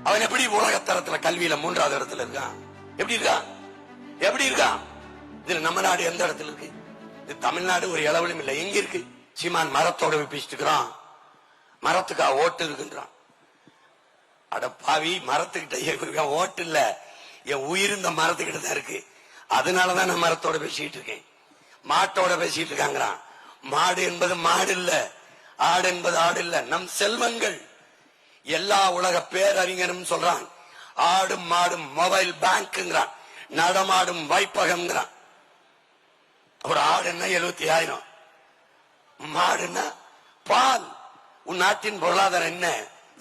அவன் எப்படி உலகத்தரத்துல கல்வியில 3வது இடத்துல இருக்கான்? எப்படி இருக்கான்? எப்படி இருக்கான்? இதுல நம்ம நாடு எந்த இடத்துல இருக்கு? இது தமிழ்நாடு ஒரு இளவலும் இல்லை. எங்க இருக்கு? சீமான் மரத்தோட விப்பிச்சுட்டு இருக்கிறான். மரத்துக்கா ஓட்டு இருக்குன்றான். அட பாவி, மரத்துக்கிட்ட ஓட்டு இல்ல, என் உயிர் இந்த மரத்துக்கிட்ட தான் இருக்கு. அதனாலதான் நான் மரத்தோட பேசிட்டு இருக்கேன். மாட்டோட பேசிட்டு இருக்காங்கிறான். மாடு என்பது மாடு இல்ல, ஆடு என்பது ஆடு இல்ல, நம் செல்வங்கள். எல்லா உலக பேரறிஞரும் சொல்றான், ஆடும் மாடும் மொபைல் பேங்க்ங்கிறான், நடமாடும் வைப்பகம்ங்கிறான். ஒரு ஆடுன்னா 70,000, மாடுன்னா பால். உன் நாட்டின் பொருளாதாரம் என்ன?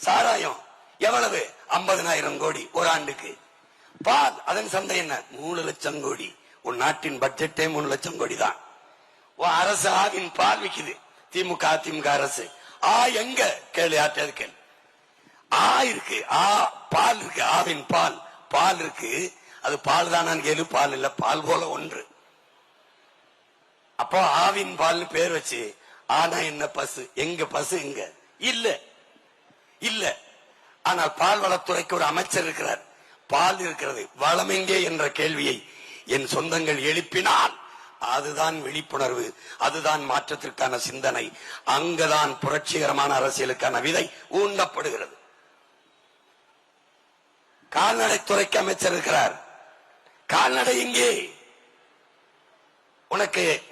சாராயம் எவ்வளவு? 50,000 கோடி ஒரு ஆண்டுக்கு. பால், அதன் சந்தை என்ன? 3 லட்சம் கோடி. உன் நாட்டின் பட்ஜெட்டே 3 லட்சம் கோடி தான். அரசு ஆவின் பால் விக்குது. திமுக அதிமுக அரசு எங்க கேளு, யார்ட்டாவது கேளு. இருக்கு, பால் இருக்கு, ஆவின் பால் பால் இருக்கு. அது பால் தான் கேளு, பால் இல்ல, பால் போல ஒன்று. அப்போ ஆவின் பால் பேர் வச்சு, ஆனா என்ன பசு? எங்க பசு? இங்க இல்ல இல்ல. ஆனால் பால் வளத்துறைக்கு ஒரு அமைச்சர் இருக்கிறார். பால் இருக்கிறது, வளம் எங்கே என்ற கேள்வியை என் சொந்தங்கள் எழுப்பினால் அதுதான் விழிப்புணர்வு, அதுதான் மாற்றத்திற்கான சிந்தனை. அங்கதான் புரட்சிகரமான அரசியலுக்கான விதை ஊண்டப்படுகிறது. கால்நடைத்துறைக்கு அமைச்சர் இருக்கிறார். கால்நடை எங்கே?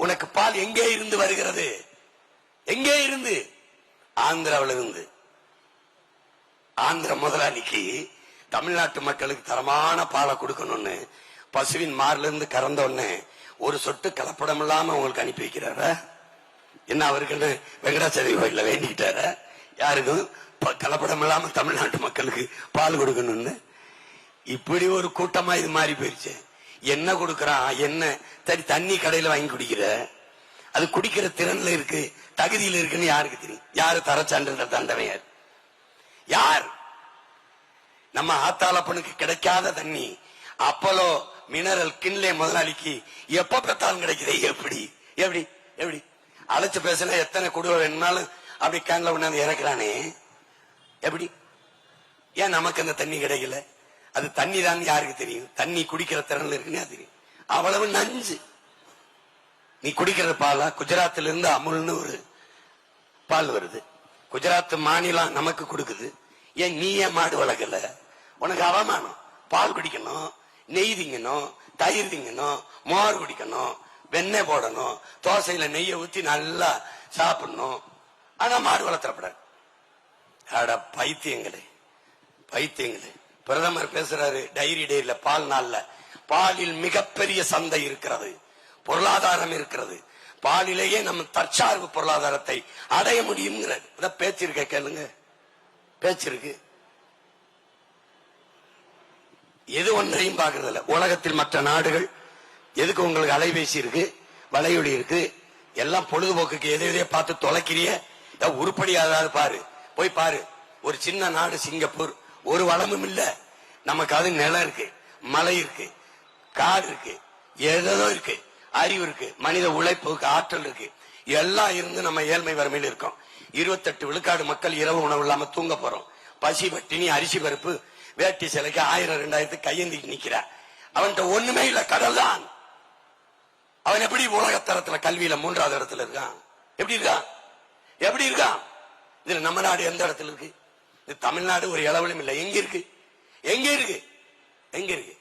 உனக்கு பால் எங்கே இருந்து வருகிறது? எங்கே இருந்து? ஆந்திராவில் இருந்து. ஆந்திர முதலாளிக்கு தமிழ்நாட்டு மக்களுக்கு தரமான பாலை கொடுக்கணும்னு பசுவின் மார்ல இருந்து கறந்த உடனே ஒரு சொட்டு கலப்படம் இல்லாம உங்களுக்கு அனுப்பி வைக்கிறார. என்ன அவருக்கு வெங்கடாச்சல கோயில வேண்டிக்கிட்டார? யாருக்கும் கலப்படம் இல்லாம தமிழ்நாட்டு மக்களுக்கு பால் கொடுக்கணும்னு. இப்படி ஒரு கூட்டமா இது மாறி போயிருச்சு. என்ன கொடுக்கறான்? என்ன சரி, தண்ணி கடையில வாங்கி குடிக்கிற, அது குடிக்கிற திறன்ல இருக்கு, தகுதியில் இருக்குன்னு யாருக்கு தெரியும்? யாரு தர சான்றிதழ் தந்தவன் யார்? யார்? நம்ம ஆத்தாளப்பனுக்கு கிடைக்காத தண்ணி அப்போலோ மினரல் கிண்லே முதலாளிக்கு எப்ப பெற்றாலும் கிடைக்குது. எப்படி எப்படி எப்படி அழைச்சு பேசினா எத்தனை குடுவை வேணும்னாலும் அப்படி கேன்ல கொண்டாந்து இறக்குறானே. எப்படி? ஏன் நமக்கு அந்த தண்ணி கிடைக்கல? அது தண்ணி தான் யாருக்கு தெரியும்? தண்ணி குடிக்கிற திறன்ல இருக்குன்னு தெரியும். அவ்வளவு நஞ்சு. நீ குடிக்கிற பாலா? குஜராத்ல இருந்து அமுல்னு ஒரு பால் வருது, குஜராத் மாநிலம் நமக்கு கொடுக்குது. ஏன் நீ ஏன் மாடு வளர்க்கல? உனக்கு அவமானம். பால் குடிக்கணும், நெய் திங்கணும், தயிர் திங்கணும், மோர் குடிக்கணும், வெண்ணெய் போடணும், தோசையில நெய்யை ஊத்தி நல்லா சாப்பிடணும். ஆனா மாடு வளர்த்தப்படாது. அட பைத்தியங்களே, பைத்தியங்களே. பிரதமர் பேசுறாரு டைரி டேல, பால் நாள்ல, பாலில் மிகப்பெரிய சந்தை இருக்கிறது, பொருளாதாரம் இருக்கிறது, பாலிலேயே நம்ம தற்சார்பு பொருளாதாரத்தை அடைய முடியுங்கிறது. பேச்சு இருக்க கேளுங்க, பேச்சு இருக்கு. எது ஒன்றையும் பாக்குறது இல்ல. உலகத்தில் மற்ற நாடுகள் எதுக்கு உங்களுக்கு அலைபேசி இருக்கு, வலையொலி இருக்கு, எல்லாம் பொழுதுபோக்குக்கு எதை எதையே பார்த்து தொலைக்கிறிய. உருப்படியாதாவது பாரு, போய் பாரு. ஒரு சின்ன நாடு சிங்கப்பூர், ஒரு வளமும் இல்ல. நமக்கு அது நிலம் இருக்கு, மலை இருக்கு, காடு இருக்கு, ஏதோ இருக்கு, அறிவு இருக்கு, மனித உழைப்புக்கு ஆற்றல் இருக்கு, எல்லாம் இருந்து நம்ம ஏழ்மை வறுமையில் இருக்கோம். 28 விழுக்காடு மக்கள் இரவு உணவு இல்லாம தூங்க போறோம். பசி பட்டினி, அரிசி பருப்பு, வேட்டி சிலைக்கு 1000 2000 கையேந்தி நிக்கிற. அவன்கிட்ட ஒண்ணுமே இல்ல, கடல் தான். அவன் எப்படி உலகத்தரத்துல கல்வியில 3வது இடத்துல இருக்கான்? எப்படி இருக்கான்? எப்படி இருக்கான்? இதுல நம்ம நாடு எந்த இடத்துல இருக்கு? இது தமிழ்நாடு ஒரு இளவலும் இல்லை. எங்க இருக்கு? எங்க இருக்கு? எங்க இருக்கு?